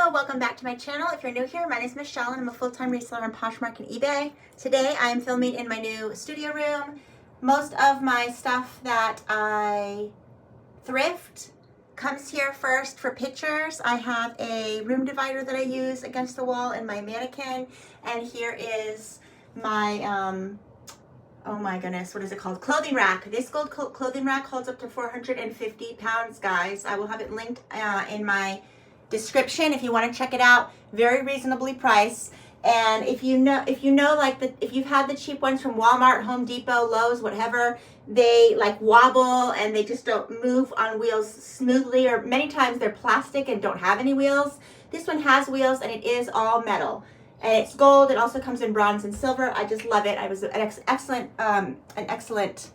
Hello, welcome back to my channel. If you're new here, my name is Michelle and I'm a full-time reseller on Poshmark and eBay. Today I am filming in my new studio room. Most of my stuff that I thrift comes here first for pictures. I have a room divider that I use against the wall in my mannequin, and here is my oh my goodness, what is it called? Clothing rack. This gold clothing rack holds up to 450 pounds, guys. I will have it linked in my description if you want to check it out. Very reasonably priced. And if you know if you've had the cheap ones from Walmart, Home Depot, Lowe's, whatever, they like wobble and they just don't move on wheels smoothly, or many times they're plastic and don't have any wheels. This one has wheels and it is all metal. And it's gold. It also comes in bronze and silver. I just love it. It was an excellent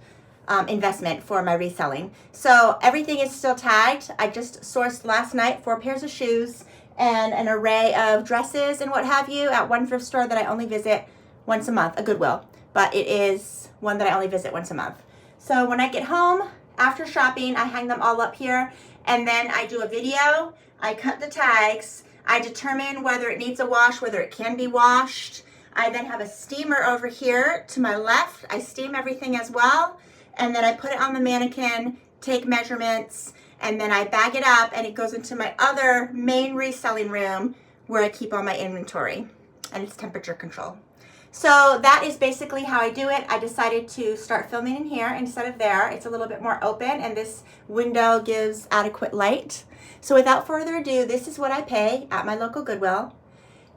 investment for my reselling. So everything is still tagged. I just sourced last night 4 pairs of shoes and an array of dresses and what have you at one thrift store that I only visit once a month, a Goodwill. But it is one that I only visit once a month. So when I get home after shopping, I hang them all up here, and then I do a video. I cut the tags. I determine whether it needs a wash, whether it can be washed. I then have a steamer over here to my left. I steam everything as well. And then I put it on the mannequin, take measurements, and then I bag it up and it goes into my other main reselling room where I keep all my inventory, and it's temperature control. So that is basically how I do it. I decided to start filming in here instead of there. It's a little bit more open and this window gives adequate light. So without further ado, this is what I pay at my local Goodwill.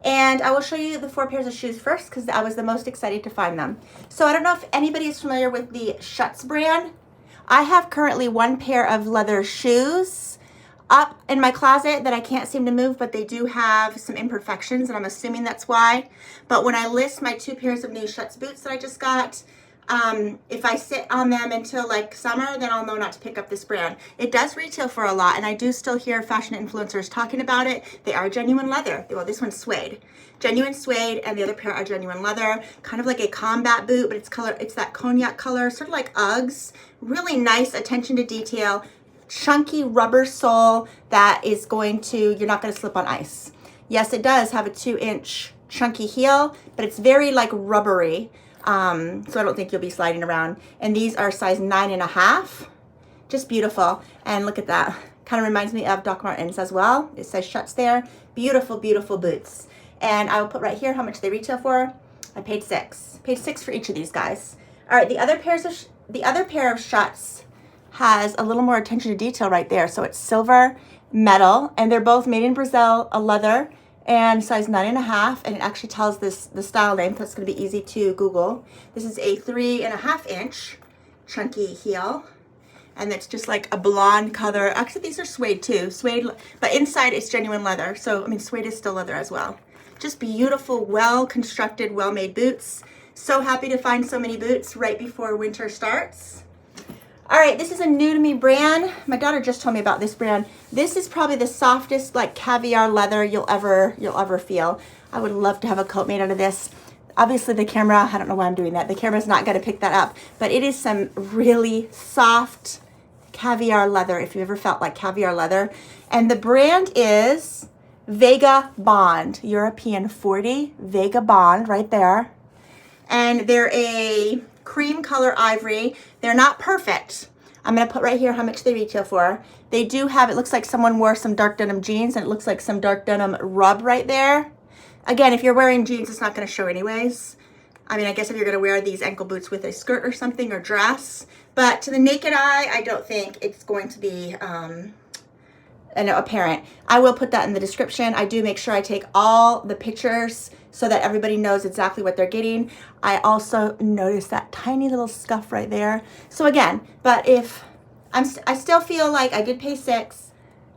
And I will show you the 4 pairs of shoes first because I was the most excited to find them. So I don't know if anybody is familiar with the Schutz brand. I have currently 1 pair of leather shoes up in my closet that I can't seem to move, but they do have some imperfections and I'm assuming that's why. But when I list my 2 pairs of new Schutz boots that I just got, if I sit on them until like summer, then I'll know not to pick up this brand. It does retail for a lot, and I do still hear fashion influencers talking about it. They are genuine leather. Well, this one's suede. Genuine suede, and the other pair are genuine leather. Kind of like a combat boot, but it's that cognac color, sort of like Uggs. Really nice attention to detail. Chunky rubber sole that is you're not going to slip on ice. Yes, it does have a 2-inch chunky heel, but it's very like rubbery. So I don't think you'll be sliding around. And these are size 9.5. Just beautiful. And look at that. Kind of reminds me of Doc Martens as well. It says Schutz there. Beautiful, beautiful boots. And I will put right here how much they retail for. I paid $6. Paid $6 for each of these guys. All right, the other pair of Schutz has a little more attention to detail right there. So it's silver metal, and they're both made in Brazil, a leather, and size 9.5, and it actually tells the style name, so it's going to be easy to Google. This is a 3.5-inch chunky heel, and it's just like a blonde color. Actually, these are suede too, suede, but inside it's genuine leather. So I mean, suede is still leather as well. Just beautiful, well-constructed, well-made boots. So happy to find so many boots right before winter starts. All right, this is a new to me brand. My daughter just told me about this brand. This is probably the softest like caviar leather you'll ever feel. I would love to have a coat made out of this. Obviously the camera, I don't know why I'm doing that. The camera's not gonna pick that up, but it is some really soft caviar leather if you ever felt like caviar leather. And the brand is Vega Bond, European 40, Vega Bond right there. And they're a cream color ivory. They're not perfect. I'm going to put right here how much they retail for. They do have, it looks like someone wore some dark denim jeans, and it looks like some dark denim rub right there. Again, if you're wearing jeans, it's not going to show anyways. I mean, I guess if you're going to wear these ankle boots with a skirt or something or dress, but to the naked eye, I don't think it's going to be apparent. I will put that in the description. I do make sure I take all the pictures so that everybody knows exactly what they're getting. I also noticed that tiny little scuff right there. So again, but if I still feel like I did pay $6.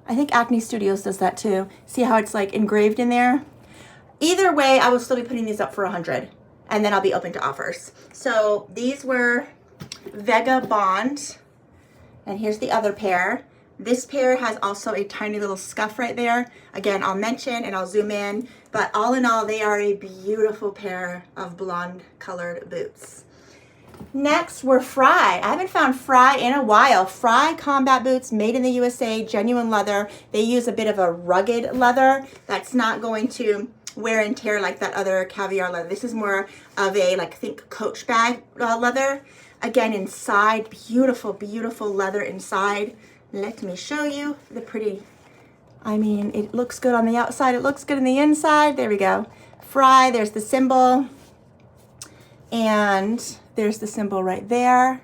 I think Acne Studios does that too. See how it's like engraved in there? Either way, I will still be putting these up for $100, and then I'll be open to offers. So these were Vega Bond, and here's the other pair. This pair has also a tiny little scuff right there. Again, I'll mention and I'll zoom in, but all in all, they are a beautiful pair of blonde colored boots. Next were Fry. I haven't found Fry in a while. Fry combat boots made in the USA, genuine leather. They use a bit of a rugged leather that's not going to wear and tear like that other caviar leather. This is more of a, like, think Coach bag leather. Again, inside, beautiful, beautiful leather inside. Let me show you the pretty, I mean, it looks good on the outside. It looks good on the inside. There we go. Fry, there's the symbol. And there's the symbol right there.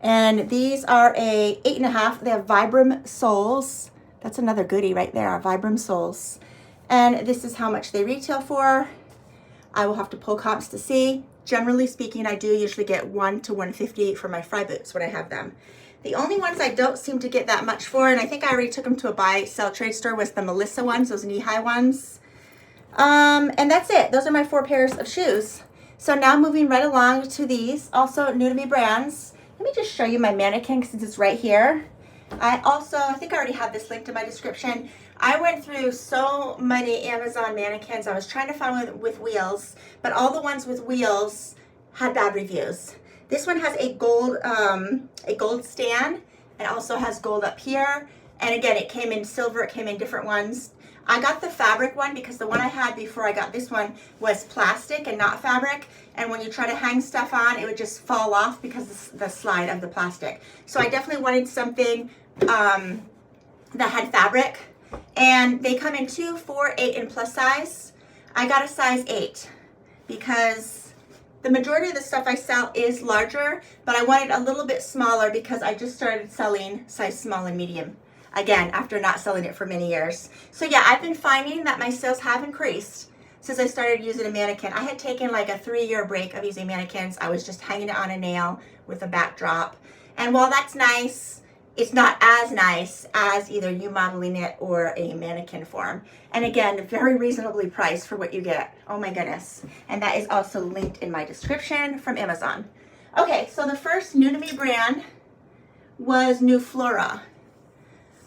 And these are a 8.5. They have Vibram soles. That's another goodie right there, Vibram soles. And this is how much they retail for. I will have to pull comps to see. Generally speaking, I do usually get $1 to $1.50 for my Fry boots when I have them. The only ones I don't seem to get that much for, and I think I already took them to a buy, sell, trade store, was the Melissa ones, those knee-high ones. And that's it. Those are my 4 pairs of shoes. So now moving right along to these, also new to me brands. Let me just show you my Mannequin since it's right here. I think I already have this linked in my description. I went through so many Amazon mannequins. I was trying to find one with wheels, but all the ones with wheels had bad reviews. This one has a gold stand and also has gold up here. And again, it came in silver, it came in different ones. I got the fabric one because the one I had before I got this one was plastic and not fabric. And when you try to hang stuff on, it would just fall off because of the slide of the plastic. So I definitely wanted something that had fabric. And they come in 2, 4, 8, and plus size. I got a size 8 because the majority of the stuff I sell is larger, but I wanted a little bit smaller because I just started selling size small and medium. Again, after not selling it for many years. So yeah, I've been finding that my sales have increased since I started using a mannequin. I had taken like a 3-year break of using mannequins. I was just hanging it on a nail with a backdrop. And while that's nice, it's not as nice as either you modeling it or a mannequin form. And again, very reasonably priced for what you get. Oh my goodness. And that is also linked in my description from Amazon. Okay, so the first new to me brand was New Flora.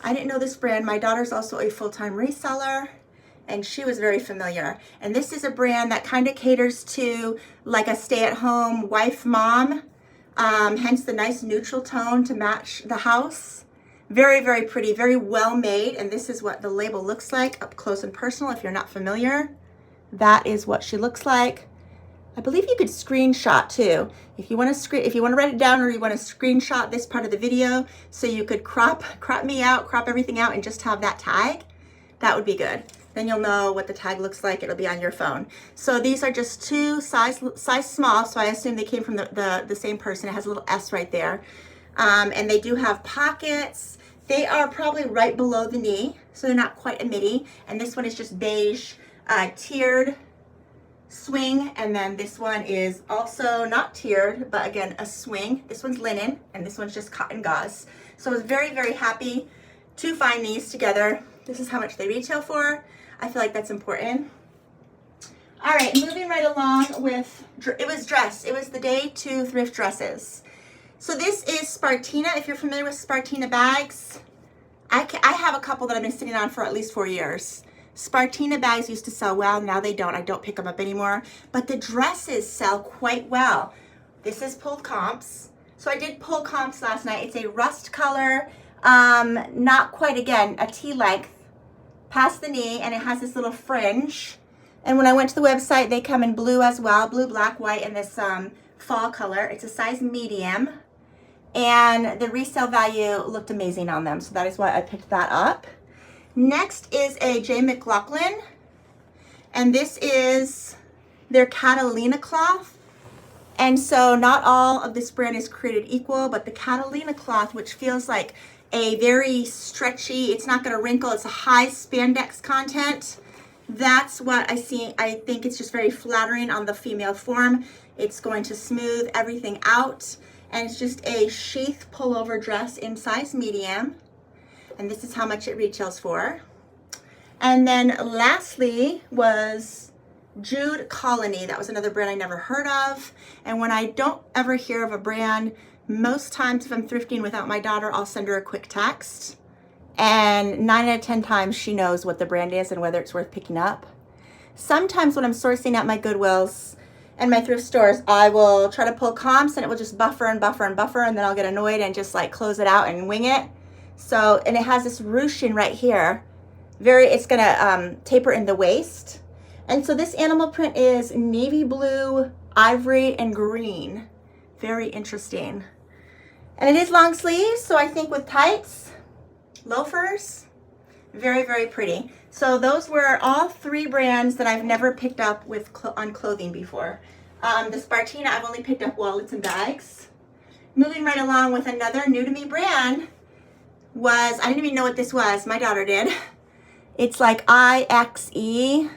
I didn't know this brand. My daughter's also a full-time reseller, and she was very familiar. And this is a brand that kind of caters to like a stay-at-home wife, mom, hence the nice neutral tone to match the house. Very, very pretty, very well made. And this is what the label looks like up close and personal. If you're not familiar, that is what she looks like. I believe you could screenshot too. If you want to write it down, or you want to screenshot this part of the video so you could crop me out, crop everything out, and just have that tag, that would be good. Then you'll know what the tag looks like. It'll be on your phone. So these are just 2 size small, so I assume they came from the same person. It has a little S right there. And they do have pockets. They are probably right below the knee, so they're not quite a midi. And this one is just beige, tiered swing, and then this one is also not tiered, but again a swing. This one's linen, and this one's just cotton gauze. So I was very, very happy to find these together. This is how much they retail for. I feel like that's important. All right, moving right along with, it was the day 2 thrift dresses. So this is Spartina. If you're familiar with Spartina bags, I have a couple that I've been sitting on for at least 4 years. Spartina bags used to sell well. Now they don't. I don't pick them up anymore. But the dresses sell quite well. This is pulled comps. So I did pull comps last night. It's a rust color, not quite, again, a T length past the knee, and it has this little fringe. And when I went to the website, they come in blue as well, blue, black, white, and this fall color. It's a size medium. And the resale value looked amazing on them. So that is why I picked that up. Next is a J. McLaughlin, and this is their Catalina cloth. And so not all of this brand is created equal, but the Catalina cloth, which feels like a very stretchy, it's not going to wrinkle, it's a high spandex content. That's what I see. I think it's just very flattering on the female form. It's going to smooth everything out, and it's just a sheath pullover dress in size medium. And this is how much it retails for. And then lastly was Jude Colony. That was another brand I never heard of. And when I don't ever hear of a brand, most times if I'm thrifting without my daughter, I'll send her a quick text. And 9 out of 10 times she knows what the brand is and whether it's worth picking up. Sometimes when I'm sourcing at my Goodwills and my thrift stores, I will try to pull comps and it will just buffer and buffer and buffer, and then I'll get annoyed and just like close it out and wing it. So, and it has this ruching right here. It's gonna taper in the waist. And so this animal print is navy blue, ivory, and green. Very interesting. And it is long sleeves, so I think with tights, loafers, very, very pretty. So those were all 3 brands that I've never picked up with on clothing before. The Spartina, I've only picked up wallets and bags. Moving right along with another new to me brand was, I didn't even know what this was, my daughter did. It's like IXE,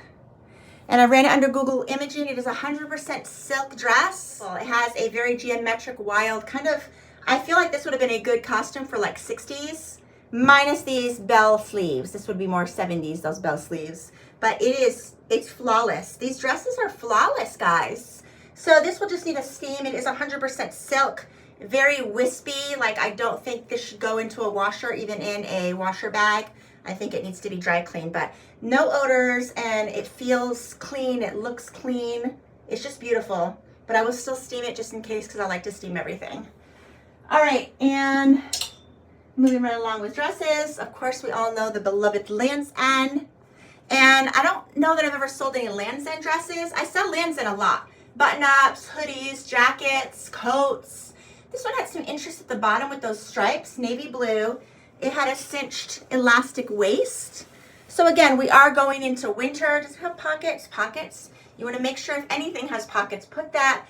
and I ran it under Google Imaging. It is 100% silk dress. Well, it has a very geometric, wild kind of, I feel like this would have been a good costume for like 60s, minus these bell sleeves. This would be more 70s, those bell sleeves. But it's flawless. These dresses are flawless, guys. So this will just need a steam. It is 100% silk, very wispy. Like, I don't think this should go into a washer, even in a washer bag. I think it needs to be dry clean, but no odors, and it feels clean. It looks clean. It's just beautiful, but I will still steam it just in case, because I like to steam everything. All right, and moving right along with dresses. Of course, we all know the beloved Lands' End. And I don't know that I've ever sold any Lands' End dresses. I sell Lands' End a lot. Button-ups, hoodies, jackets, coats. This one had some interest at the bottom with those stripes, navy blue. It had a cinched elastic waist. So again, we are going into winter. Does it have pockets? Pockets. You want to make sure if anything has pockets, put that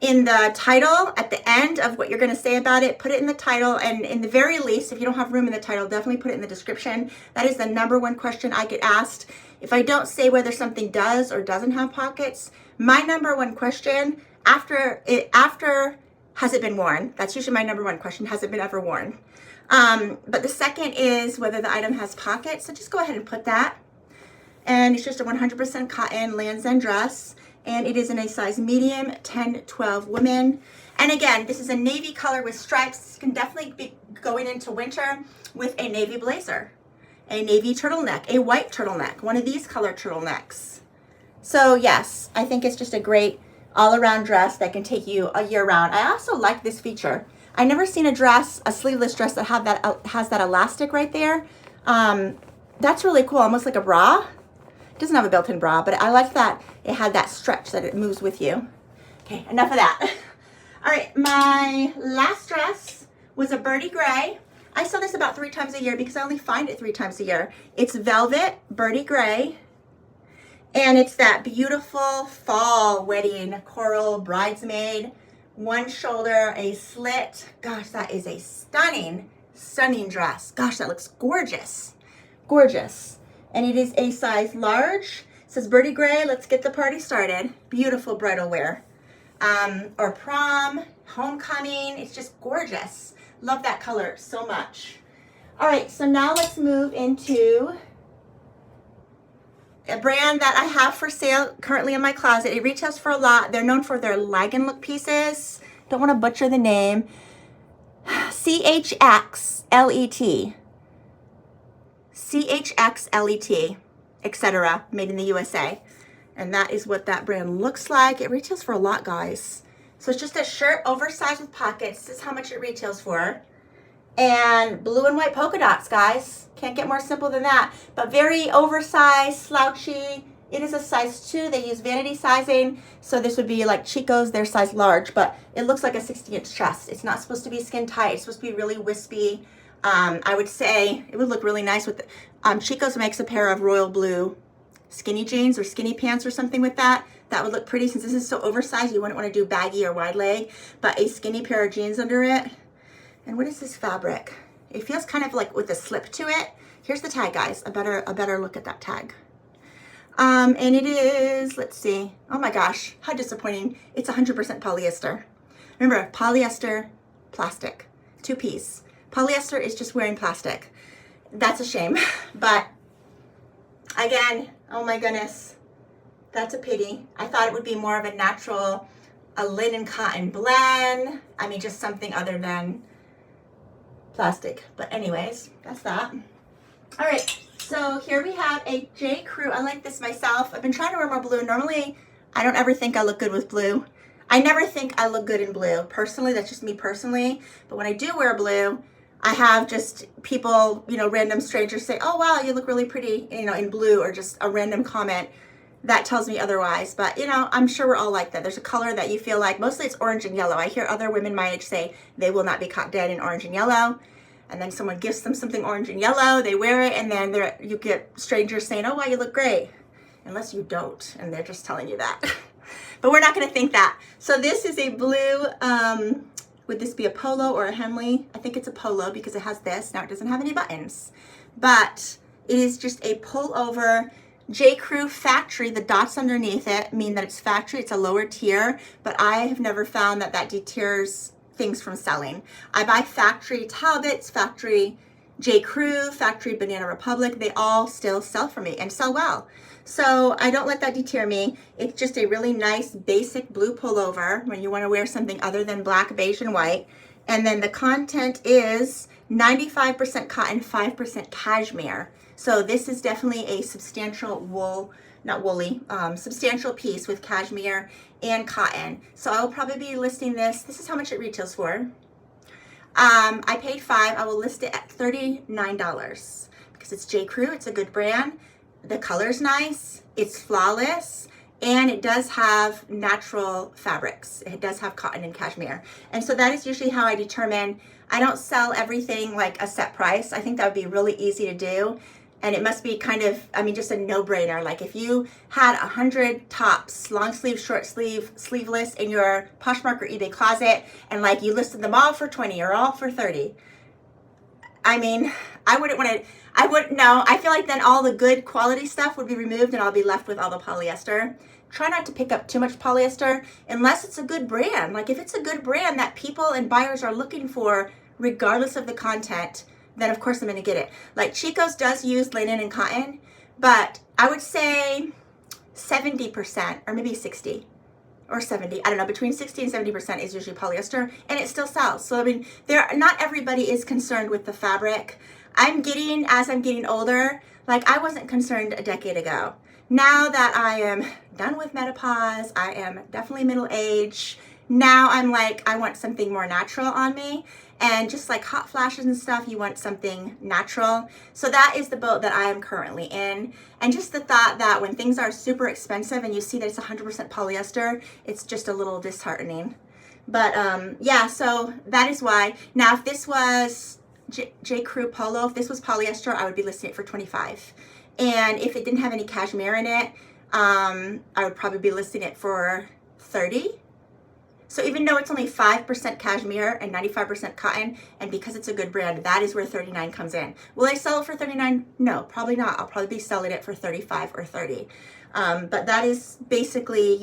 in the title at the end of what you're going to say about it. Put it in the title, and in the very least, if you don't have room in the title, definitely put it in the description. That is the #1 question I get asked. If I don't say whether something does or doesn't have pockets, my #1 question after has it been worn? That's usually my #1 question. Has it been ever worn? But the second is whether the item has pockets. So just go ahead and put that. And it's just a 100% cotton Lands' End dress. And it is in a size medium, 10-12 women. And again, this is a navy color with stripes. This can definitely be going into winter with a navy blazer, a navy turtleneck, a white turtleneck, one of these color turtlenecks. So yes, I think it's just a great all-around dress that can take you a year round. I also like this feature. I never seen a dress, a sleeveless dress that has that elastic right there. That's really cool, almost like a bra. It doesn't have a built-in bra, but I like that it had that stretch that it moves with you. Okay, enough of that. All right, my last dress was a birdie gray. I sell this about 3 times a year because I only find it 3 times a year. It's velvet birdie gray, and it's that beautiful fall wedding coral bridesmaid, one shoulder, a slit. Gosh, that is a stunning, stunning dress. Gosh, that looks gorgeous, gorgeous. And it is a size large. It says birdie gray, let's get the party started. Beautiful bridal wear. Or prom, homecoming, it's just gorgeous. Love that color so much. All right, so now let's move into a brand that I have for sale currently in my closet. It retails for a lot. They're known for their Lagan look pieces. Don't want to butcher the name. CHXLET. CHXLET, etc. Made in the USA. And that is what that brand looks like. It retails for a lot, guys. So it's just a shirt, oversized with pockets. This is how much it retails for. And blue and white polka dots, guys. Can't get more simple than that. But very oversized, slouchy. It is a size 2. They use vanity sizing. So this would be like Chico's, their size large. But it looks like a 60-inch chest. It's not supposed to be skin tight. It's supposed to be really wispy. I would say it would look really nice with Chico's makes a pair of royal blue skinny jeans or skinny pants or something with that. That would look pretty. Since this is so oversized, you wouldn't want to do baggy or wide leg, but a skinny pair of jeans under it. And what is this fabric? It feels kind of like with a slip to it. Here's the tag, guys. A better look at that tag. And it is, let's see. Oh my gosh, how disappointing. It's 100% polyester. Remember, polyester, plastic, 2-piece. Polyester is just wearing plastic. That's a shame. But again, oh my goodness, that's a pity. I thought it would be more of a natural, a linen cotton blend. I mean, just something other than plastic. But anyways, that's that. All right, so here we have a M.Cruz. I like this myself. I've been trying to wear more blue. Normally, I don't ever think I look good with blue. I never think I look good in blue. Personally, that's just me personally. But when I do wear blue, I have just people, random strangers say, oh, wow, you look really pretty, in blue, or just a random comment that tells me otherwise. But, I'm sure we're all like that. There's a color that you feel like, mostly it's orange and yellow. I hear other women my age say they will not be caught dead in orange and yellow. And then someone gives them something orange and yellow, they wear it, and then you get strangers saying, oh, wow, you look great. Unless you don't, and they're just telling you that. But we're not going to think that. So this is a blue, would this be a polo or a Henley? I think it's a polo because it has this. Now it doesn't have any buttons. But it is just a pullover J.Crew factory. The dots underneath it mean that it's factory. It's a lower tier. But I have never found that deters things from selling. I buy factory Talbots, factory J.Crew, factory Banana Republic. They all still sell for me and sell well. So I don't let that deter me. It's just a really nice basic blue pullover when you want to wear something other than black, beige, and white. And then the content is 95% cotton, 5% cashmere. So this is definitely a substantial substantial piece with cashmere and cotton. So I will probably be listing this. This is how much it retails for. I paid $5. I will list it at $39 because it's J.Crew. It's a good brand. The color's nice. It's flawless. And it does have natural fabrics. It does have cotton and cashmere. And so that is usually how I determine. I don't sell everything like a set price. I think that would be really easy to do. And it must be just a no-brainer. Like if you had 100 tops, long sleeve, short sleeve, sleeveless in your Poshmark or eBay closet, and like you listed them all for 20 or all for 30. I feel like then all the good quality stuff would be removed and I'll be left with all the polyester. Try not to pick up too much polyester unless it's a good brand. Like if it's a good brand that people and buyers are looking for, regardless of the content, then of course I'm going to get it. Like Chico's does use linen and cotton, but I would say 70% or maybe 60 or 70. I don't know, between 60 and 70% is usually polyester, and it still sells. So not everybody is concerned with the fabric. As I'm getting older, like I wasn't concerned a decade ago. Now that I am done with menopause, I am definitely middle age. Now I'm like, I want something more natural on me. And just like hot flashes and stuff, you want something natural. So that is the boat that I am currently in. And just the thought that when things are super expensive and you see that it's 100% polyester, it's just a little disheartening. But so that is why. Now, if this was J.Crew Polo, if this was polyester, I would be listing it for $25. And if it didn't have any cashmere in it, I would probably be listing it for $30. So even though it's only 5% cashmere and 95% cotton, and because it's a good brand, that is where $39 comes in. Will I sell it for $39? No, probably not. I'll probably be selling it for $35 or $30. But that is basically,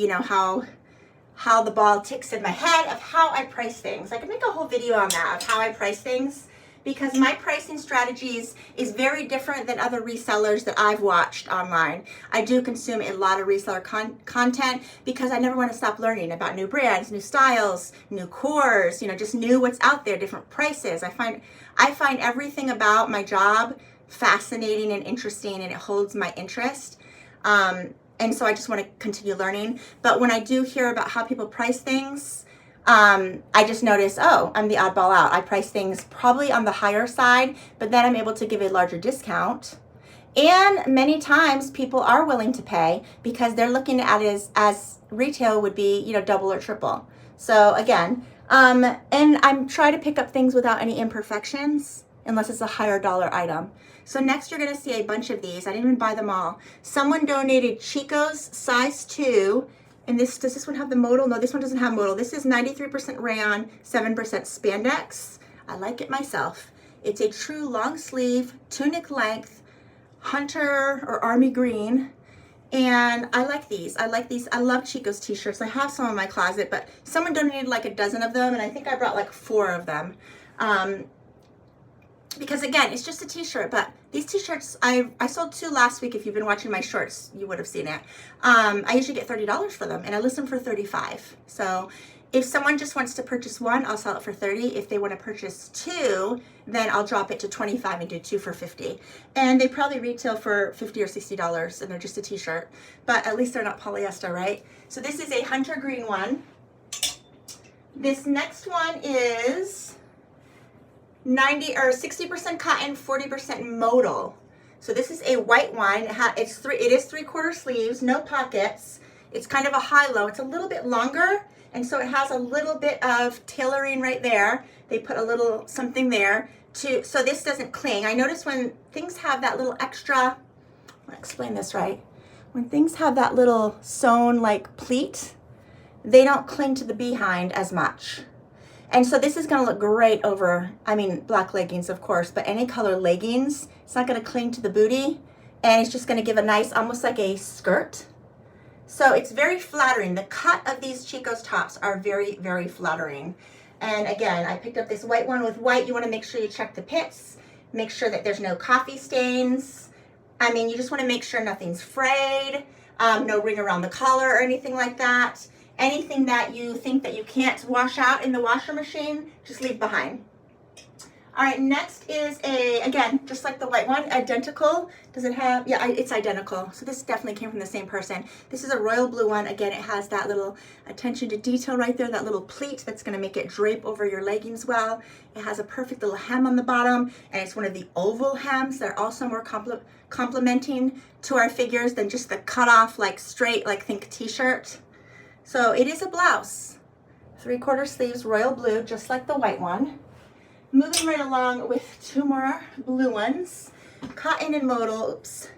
how the ball ticks in my head of how I price things. I could make a whole video on that, of how I price things, because my pricing strategies is very different than other resellers that I've watched online. I do consume a lot of reseller content because I never want to stop learning about new brands, new styles, new cores, just new what's out there, different prices. I find everything about my job fascinating and interesting, and it holds my interest. And so I just want to continue learning. But when I do hear about how people price things, I just notice, I'm the oddball out. I price things probably on the higher side, but then I'm able to give a larger discount. And many times people are willing to pay because they're looking at it as retail would be, double or triple. So again, and I'm trying to pick up things without any imperfections unless it's a higher dollar item. So next you're going to see a bunch of these. I didn't even buy them all. Someone donated Chico's size 2. And does this one have the modal? No, this one doesn't have modal. This is 93% rayon, 7% spandex. I like it myself. It's a true long sleeve, tunic length, hunter or army green. And I like these. I love Chico's t-shirts. I have some in my closet, but someone donated like a dozen of them, and I think I brought like 4 of them. Because again, it's just a t-shirt, but these t-shirts, I sold 2 last week. If you've been watching my shorts, you would have seen it. I usually get $30 for them, and I list them for $35. So If someone just wants to purchase one, I'll sell it for $30. If they want to purchase two, then I'll drop it to $25 and do two for $50. And they probably retail for $50 or $60, and they're just a t-shirt, but at least they're not polyester, right? So this is a hunter green one. This next one is 90 or 60% cotton, 40% modal. So this is a white one. It is 3/4 sleeves, no pockets. It's kind of a high-low. It's a little bit longer, and so it has a little bit of tailoring right there. They put a little something there so this doesn't cling. I notice when things have that little extra, I want to explain this right. When things have that little sewn like pleat, they don't cling to the behind as much. And so this is going to look great over, I mean, black leggings, of course, but any color leggings, it's not going to cling to the booty, and it's just going to give a nice, almost like a skirt. So it's very flattering. The cut of these Chico's tops are very, very flattering. And again, I picked up this white one with white. You want to make sure you check the pits, make sure that there's no coffee stains. I mean, you just want to make sure nothing's frayed, no ring around the collar or anything like that. Anything that you think that you can't wash out in the washer machine, just leave behind. All right, next is again, just like the white one, identical. Does it have, yeah, it's identical. So this definitely came from the same person. This is a royal blue one. Again, it has that little attention to detail right there, that little pleat that's gonna make it drape over your leggings well. It has a perfect little hem on the bottom, and it's one of the oval hems that are also more complementing to our figures than just the cut off, like straight, like think t-shirt. So it is a blouse, 3/4 sleeves, royal blue, just like the white one. Moving right along with two more blue ones, cotton and modal, oops.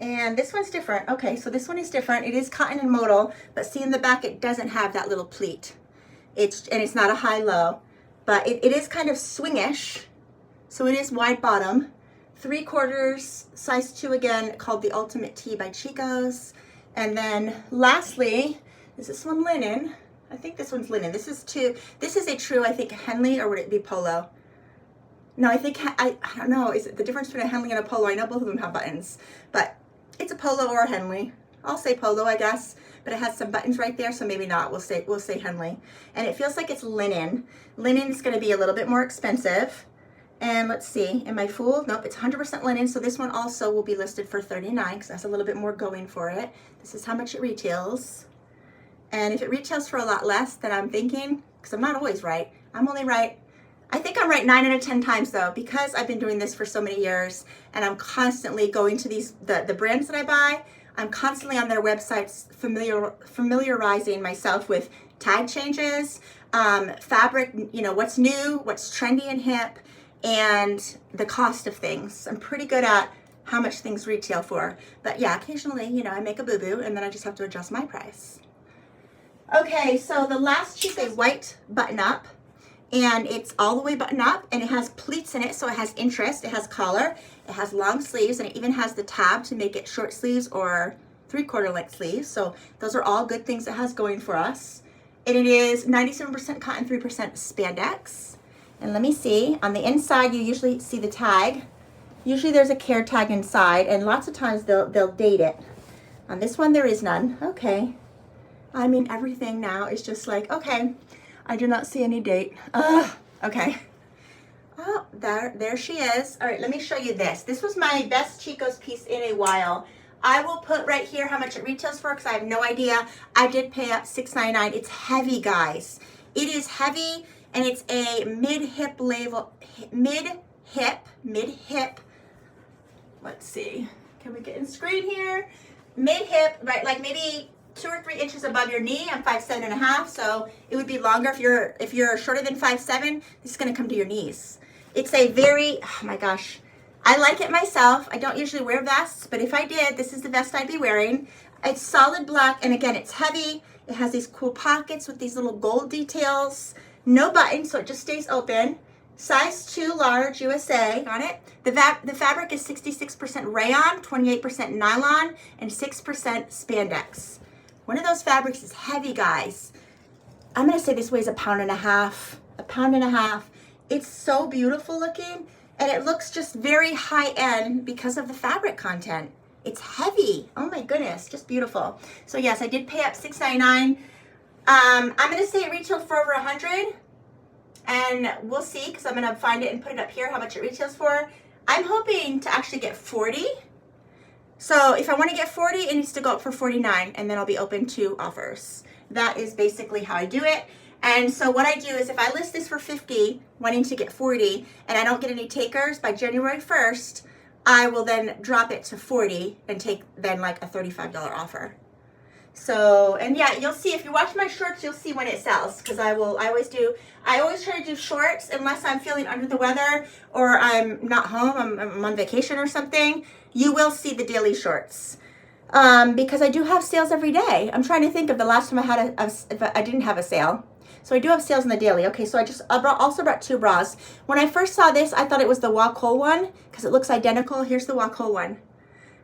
And this one's different. Okay, so this one is different. It is cotton and modal, but see in the back, it doesn't have that little pleat. It's not a high-low, but it is kind of swingish. So it is wide bottom, 3/4, size 2 again, called the Ultimate Tee by Chico's. And then lastly, is this one linen? I think this one's linen. This is a true, I think, Henley, or would it be polo? No, I think, I don't know. Is it the difference between a Henley and a polo? I know both of them have buttons, but it's a polo or a Henley. I'll say polo, I guess, but it has some buttons right there, so maybe not. We'll say Henley. And it feels like it's linen. Linen is going to be a little bit more expensive. And let's see, am I fooled? Nope, it's 100% linen, so this one also will be listed for $39 because that's a little bit more going for it. This is how much it retails. And if it retails for a lot less than I'm thinking, because I'm not always right, I'm only right, I think I'm right 9 out of 10 times though, because I've been doing this for so many years and I'm constantly going to the brands that I buy, I'm constantly on their websites familiarizing myself with tag changes, fabric, you know, what's new, what's trendy and hip, and the cost of things. I'm pretty good at how much things retail for. But yeah, occasionally, you know, I make a boo-boo and then I just have to adjust my price. Okay, so the last piece is a white button-up, and it's all the way buttoned up, and it has pleats in it, so it has interest, it has collar, it has long sleeves, and it even has the tab to make it short sleeves or 3/4 length sleeves. So those are all good things it has going for us. And it is 97% cotton, 3% spandex. And let me see, on the inside you usually see the tag. Usually there's a care tag inside, and lots of times they'll date it. On this one there is none. Okay. I mean, everything now is just like, okay, I do not see any date. Okay. Oh, there she is. All right, let me show you this. This was my best Chico's piece in a while. I will put right here how much it retails for because I have no idea. I did pay up $6.99. It's heavy, guys. It is heavy, and it's a mid-hip label, mid-hip. Let's see. Can we get in screen here? Mid-hip, right, like maybe 2 or 3 inches above your knee. I'm 5'7.5", so it would be longer if you're shorter than 5'7". This is going to come to your knees. It's a very, oh my gosh, I like it myself. I don't usually wear vests, but if I did, this is the vest I'd be wearing. It's solid black, and again, it's heavy. It has these cool pockets with these little gold details. No buttons, so it just stays open. Size 2 large USA on it. The fabric is 66% rayon, 28% nylon, and 6% spandex. One of those fabrics is heavy, guys. I'm gonna say this weighs a pound and a half. It's so beautiful looking, and it looks just very high end because of the fabric content. It's heavy. Oh my goodness, just beautiful. So yes, I did pay up $6.99. I'm gonna say it retailed for over 100, and we'll see because I'm gonna find it and put it up here how much it retails for. I'm hoping to actually get 40. So if I want to get 40, it needs to go up for 49, and then I'll be open to offers. That is basically how I do it. And so what I do is if I list this for 50, wanting to get 40, and I don't get any takers by January 1st, I will then drop it to 40 and take then like a $35 offer. So, and yeah, you'll see, if you watch my shorts, you'll see when it sells, because I always try to do shorts unless I'm feeling under the weather or I'm not home, I'm on vacation or something. You will see the daily shorts. Because I do have sales every day. I'm trying to think of the last time I had if I didn't have a sale. So I do have sales in the daily. Okay, so I also brought 2 bras. When I first saw this, I thought it was the Walcole one because it looks identical. Here's the Walcole one.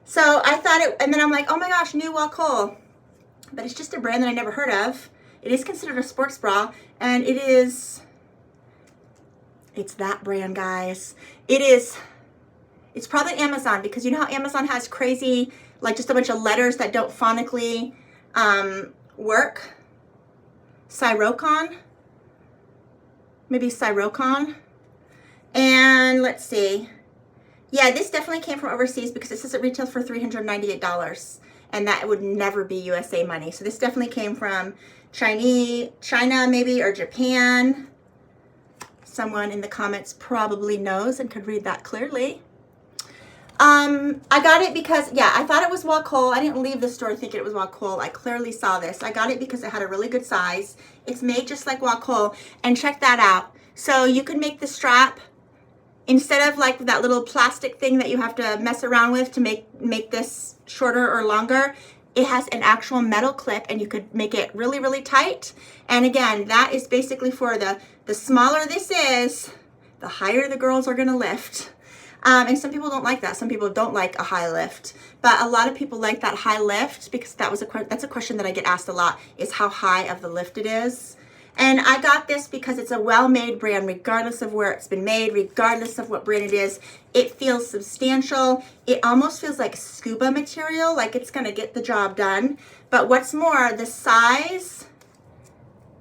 So I thought it, and then I'm like, oh my gosh, new Walcole. But it's just a brand that I never heard of. It is considered a sports bra, and it's that brand, guys. It's probably Amazon, because you know how Amazon has crazy, like just a bunch of letters that don't phonically work? Sirocon? Maybe Sirocon. And let's see. Yeah, this definitely came from overseas because it says it retails for $398. And that would never be USA money. So this definitely came from China maybe, or Japan. Someone in the comments probably knows and could read that clearly. I got it because, yeah, I thought it was Walcole. I didn't leave the store thinking it was Walcole. I clearly saw this. I got it because it had a really good size. It's made just like Walcole. And check that out. So you could make the strap, instead of like that little plastic thing that you have to mess around with to make this shorter or longer, it has an actual metal clip, and you could make it really, really tight. And again, that is basically for the smaller this is, the higher the girls are gonna lift. And some people don't like that. Some people don't like a high lift, but a lot of people like that high lift because that's a question that I get asked a lot, is how high of the lift it is. And I got this because it's a well-made brand, regardless of where it's been made, regardless of what brand it is. It feels substantial. It almost feels like scuba material, like it's gonna get the job done. But what's more, the size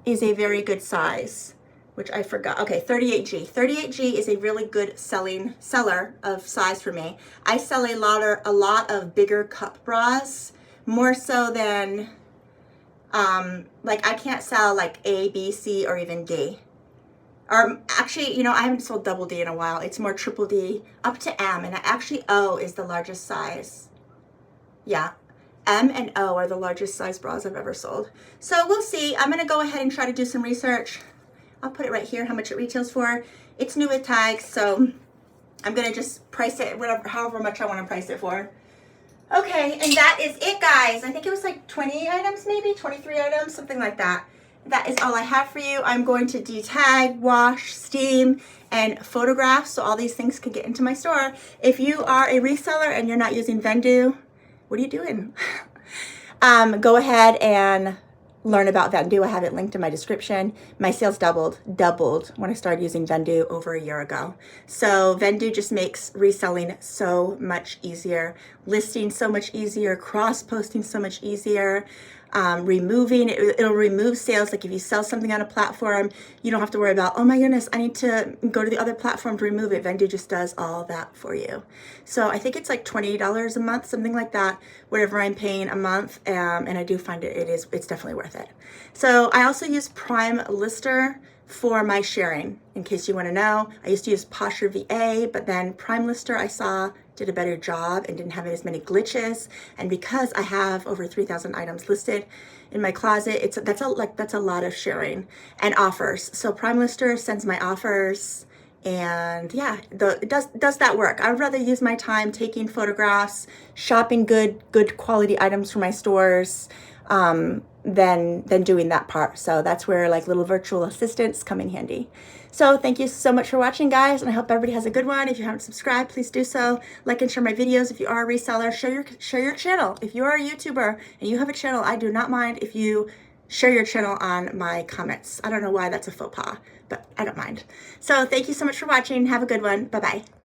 is a very good size, which I forgot. Okay, 38G. 38G is a really good seller of size for me. I sell a lot of bigger cup bras, more so than, like I can't sell like A, B, C, or even D. Or actually, you know, I haven't sold double D in a while. It's more triple D up to M, and actually O is the largest size. Yeah, M and O are the largest size bras I've ever sold. So we'll see. I'm gonna go ahead and try to do some research. I'll put it right here, how much it retails for. It's new with tags, so I'm gonna just price it however much I wanna price it for. Okay, and that is it, guys. I think it was like 20 items, maybe 23 items, something like that. That is all I have for you. I'm going to detag, wash, steam, and photograph so all these things can get into my store. If you are a reseller and you're not using Vendoo, what are you doing? Go ahead and learn about Vendoo. I have it linked in my description. My sales doubled when I started using Vendoo over a year ago. So Vendoo just makes reselling so much easier, listing so much easier, cross-posting so much easier, removing, it'll remove sales. Like if you sell something on a platform, you don't have to worry about, oh my goodness, I need to go to the other platform to remove it. Vendoo just does all that for you. So I think it's like $20 a month, something like that, whatever I'm paying a month. And I do find it's definitely worth it. So I also use Prime Lister for my sharing, in case you want to know. I used to use Posture VA, but then Prime Lister I saw did a better job and didn't have as many glitches. And because I have over 3,000 items listed in my closet, that's a lot of sharing and offers. So Prime Lister sends my offers, and yeah, it does that work. I would rather use my time taking photographs, shopping good quality items for my stores, than doing that part. So that's where like little virtual assistants come in handy. So thank you so much for watching, guys, and I hope everybody has a good one. If you haven't subscribed, please do so. Like and share my videos. If you are a reseller, share your channel. If you are a YouTuber and you have a channel, I do not mind if you share your channel on my comments. I don't know why that's a faux pas, but I don't mind. So thank you so much for watching. Have a good one. Bye-bye.